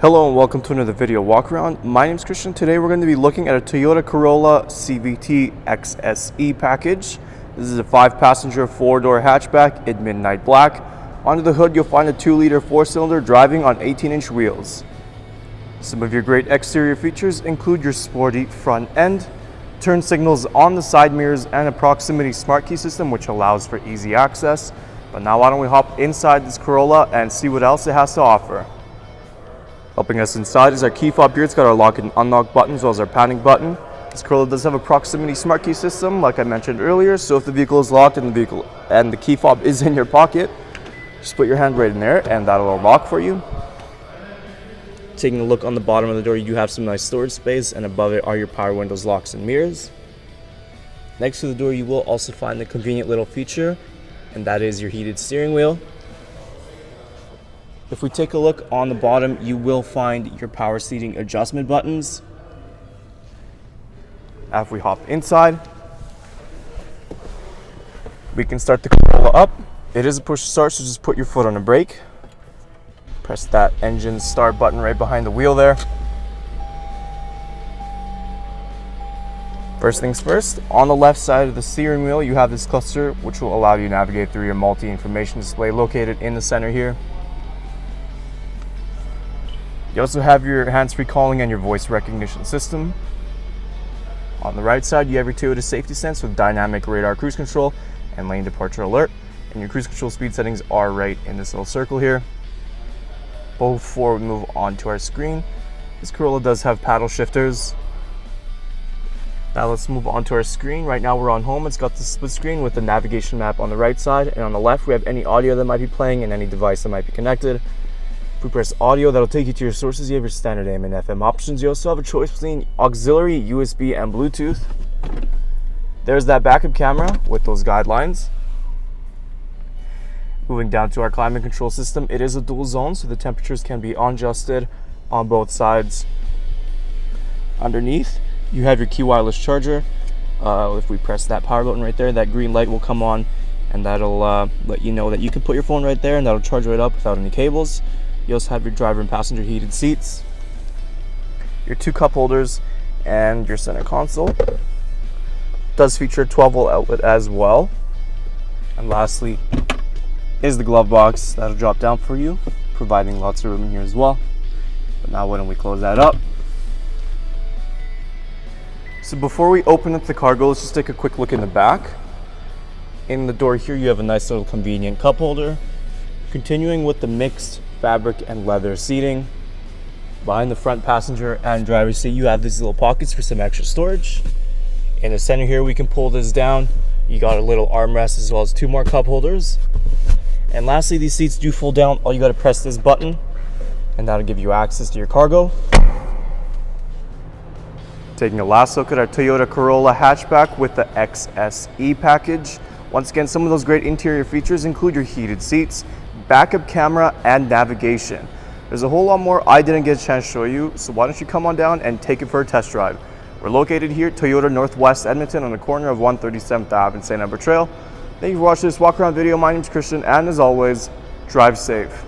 Hello and welcome to another video walk around. My name is Christian. Today we're going to be looking at a Toyota Corolla CVT XSE package. This is a 5-passenger 4-door hatchback in midnight black. Under the hood you'll find a 2-liter 4-cylinder driving on 18-inch wheels. Some of your great exterior features include your sporty front end, turn signals on the side mirrors, and a proximity smart key system which allows for easy access. But now why don't we hop inside this Corolla and see what else it has to offer. Helping us inside is our key fob here. It's got our lock and unlock button as well as our panic button. This Corolla does have a proximity smart key system like I mentioned earlier, so if the vehicle is locked and the key fob is in your pocket, just put your hand right in there and that'll unlock for you. Taking a look on the bottom of the door, you do have some nice storage space, and above it are your power windows, locks, and mirrors. Next to the door you will also find the convenient little feature, and that is your heated steering wheel. If we take a look on the bottom, you will find your power seating adjustment buttons. After we hop inside, we can start the Corolla up. It is a push start, so just put your foot on the brake. Press that engine start button right behind the wheel there. First things first, on the left side of the steering wheel, you have this cluster which will allow you to navigate through your multi-information display located in the center here. You also have your hands-free calling and your voice recognition system. On the right side, you have your Toyota safety sense with dynamic radar cruise control and lane departure alert. And your cruise control speed settings are right in this little circle here. Before we move on to our screen, this Corolla does have paddle shifters. Now let's move on to our screen. Right now we're on home. It's got the split screen with the navigation map on the right side, and on the left we have any audio that might be playing and any device that might be connected. If we press audio, that'll take you to your sources. You have your standard AM and FM options. You also have a choice between auxiliary, USB, and Bluetooth. There's that backup camera with those guidelines. Moving down to our climate control system, it is a dual zone, so the temperatures can be adjusted on both sides. Underneath, you have your key wireless charger. If we press that power button right there, that green light will come on, and that'll let you know that you can put your phone right there, and that'll charge right up without any cables. You also have your driver and passenger heated seats, your 2 cup holders, and your center console. It does feature a 12-volt outlet as well. And lastly is the glove box. That'll drop down for you, providing lots of room in here as well. But now why don't we close that up. So before we open up the cargo, let's just take a quick look in the back. In the door here you have a nice little convenient cup holder. Continuing with the mixed fabric and leather seating. Behind the front passenger and driver's seat you have these little pockets for some extra storage. In the center here we can pull this down. You got a little armrest as well as 2 more cup holders. And lastly, these seats do fold down. All you got to press this button and that'll give you access to your cargo. Taking a last look at our Toyota Corolla Hatchback with the XSE package. Once again, some of those great interior features include your heated seats, backup camera, and navigation. There's a whole lot more I didn't get a chance to show you, so why don't you come on down and take it for a test drive. We're located here at Toyota Northwest Edmonton on the corner of 137th Ave and St.Albert Trail. Thank you for watching this walk around video. My name is Christian, and as always, drive safe.